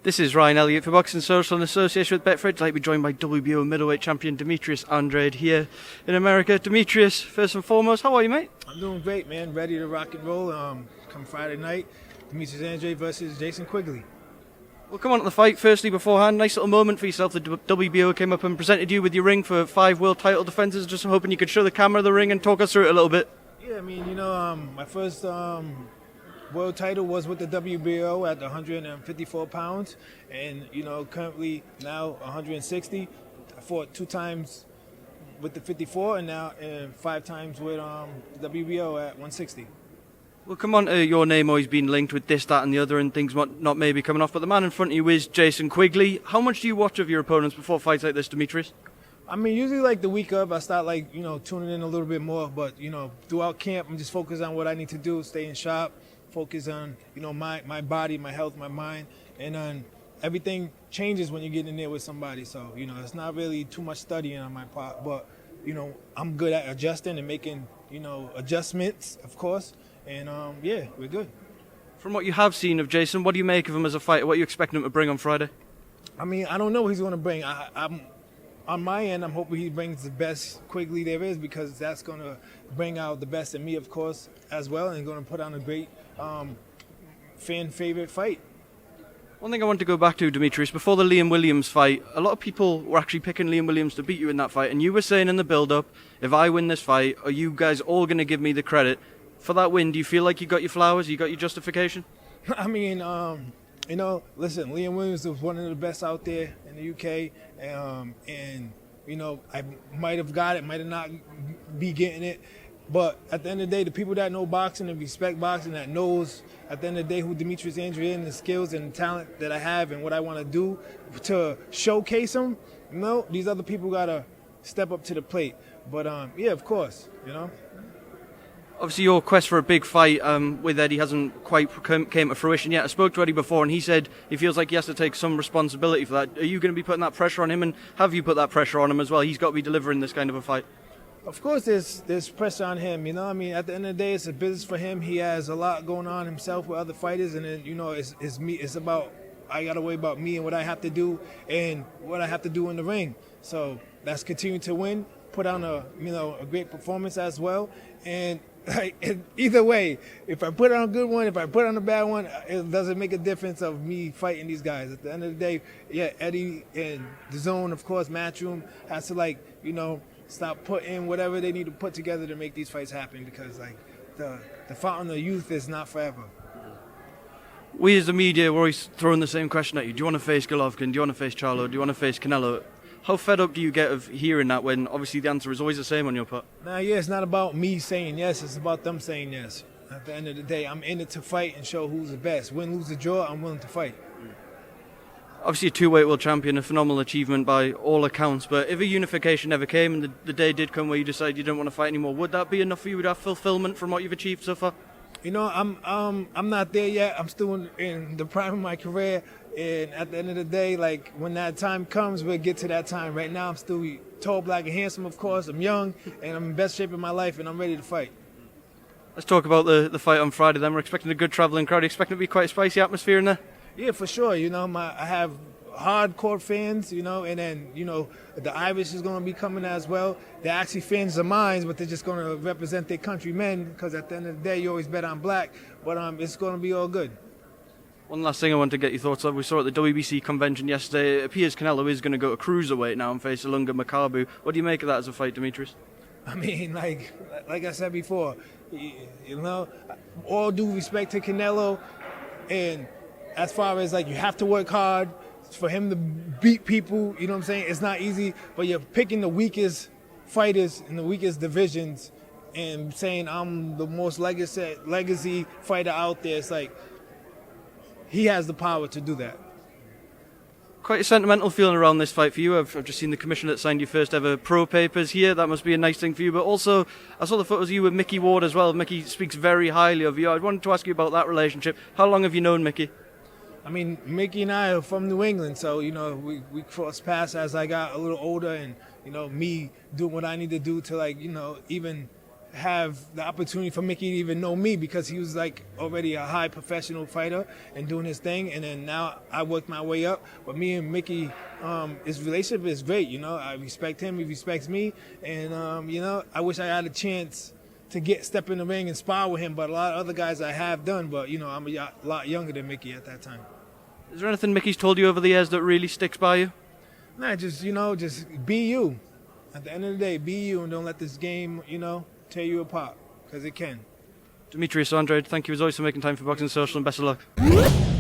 This is Ryan Elliott for Boxing Social in association with Betfred. I'd like to be joined by WBO middleweight champion Demetrius Andrade here in America. Demetrius, first and foremost, how are you, mate? I'm doing great, man. Ready to rock and roll. Come Friday night, Demetrius Andrade versus Jason Quigley. Well, come on to the fight. Firstly, beforehand, nice little moment for yourself. The WBO came up and presented you with your ring for 5 world title defenses. Just hoping you could show the camera the ring and talk us through it a little bit. Yeah, I mean, my first world title was with the WBO at 154 pounds, and currently now 160. I fought 2 times with the 54, and now 5 times with the WBO at 160. Well, come on to your name always being linked with this, that and the other and things not maybe coming off, but the man in front of you is Jason Quigley. How much do you watch of your opponents before fights like this, Demetrius? I mean, usually like the week of, I start tuning in a little bit more, but throughout camp, I'm just focused on what I need to do, staying sharp, focus on my body, my health, my mind, and everything changes when you get in there with somebody. So it's not really too much studying on my part, but I'm good at adjusting and making adjustments, of course, and yeah, we're good. From what you have seen of Jason, what do you make of him as a fighter? What are you expecting him to bring on Friday? I mean, I don't know what he's going to bring. I'm on my end, I'm hoping he brings the best Quigley there is, because that's going to bring out the best in me, of course, as well, and going to put on a great fan favorite fight. One thing I want to go back to, Demetrius, before the Liam Williams fight, a lot of people were actually picking Liam Williams to beat you in that fight, and you were saying in the build-up, if I win this fight, are you guys all going to give me the credit for that win? Do you feel like you got your flowers, you got your justification? I mean, listen, Liam Williams was one of the best out there in the UK, and I might have got it, might have not be getting it, but at the end of the day, the people that know boxing and respect boxing, that knows at the end of the day who Demetrius Andrade is and the skills and the talent that I have and what I want to do to showcase him, these other people got to step up to the plate. But yeah, of course, Obviously, your quest for a big fight with Eddie hasn't quite came to fruition yet. I spoke to Eddie before, and he said he feels like he has to take some responsibility for that. Are you going to be putting that pressure on him, and have you put that pressure on him as well? He's got to be delivering this kind of a fight. Of course, there's pressure on him. I mean, at the end of the day, it's a business for him. He has a lot going on himself with other fighters, and then it's me. It's about I got to worry about me and what I have to do and what I have to do in the ring. So that's continue to win, put on a great performance as well, and. Either way, if I put on a good one, if I put on a bad one, it doesn't make a difference of me fighting these guys. At the end of the day, yeah, Eddie and the zone, of course, Matchroom has to stop putting whatever they need to put together to make these fights happen, because the fountain of youth is not forever. We as the media were always throwing the same question at you. Do you want to face Golovkin? Do you want to face Charlo? Do you want to face Canelo? How fed up do you get of hearing that when obviously the answer is always the same on your part? Yeah, it's not about me saying yes, it's about them saying yes. At the end of the day, I'm in it to fight and show who's the best. Win, lose, or draw, I'm willing to fight. Obviously a 2-weight world champion, a phenomenal achievement by all accounts, but if a unification ever came and the day did come where you decided you didn't want to fight anymore, would that be enough for you to have fulfillment from what you've achieved so far? I'm not there yet. I'm still in the prime of my career, and at the end of the day, when that time comes, we'll get to that time. Right now, I'm still tall, black, and handsome, of course. I'm young, and I'm in best shape of my life, and I'm ready to fight. Let's talk about the fight on Friday then. We're expecting a good travelling crowd. Are you expecting it to be quite a spicy atmosphere in there? Yeah, for sure. I have hardcore fans, and then, the Irish is going to be coming as well. They're actually fans of mine, but they're just going to represent their countrymen, because at the end of the day, you always bet on black, but it's going to be all good. One last thing I want to get your thoughts on. We saw at the WBC convention yesterday, it appears Canelo is going to go to cruiserweight now and face Canelo-Makabu. What do you make of that as a fight, Demetrius? I mean, like I said before, all due respect to Canelo, and as far as you have to work hard for him to beat people, you know what I'm saying? It's not easy, but you're picking the weakest fighters in the weakest divisions and saying I'm the most legacy fighter out there. It's he has the power to do that. Quite a sentimental feeling around this fight for you. I've just seen the commissioner that signed your first ever pro papers here. That must be a nice thing for you. But also, I saw the photos of you with Micky Ward as well. Micky speaks very highly of you. I wanted to ask you about that relationship. How long have you known Micky? I mean, Micky and I are from New England, so, we crossed paths as I got a little older, and, me doing what I need to do to, even have the opportunity for Micky to even know me because he was like already a high professional fighter and doing his thing, and then now I worked my way up. But me and Micky, his relationship is great. You know, I respect him, he respects me, and you know, I wish I had a chance to step in the ring and spar with him. But a lot of other guys I have done, but you know, I'm a lot younger than Micky at that time. Is there anything Micky's told you over the years that really sticks by you? Nah, just, you know, just be you. At the end of the day, be you, and don't let this game, you know, tear you apart, because it can. Demetrius Andrade, thank you as always for making time for Boxing Social, and best of luck.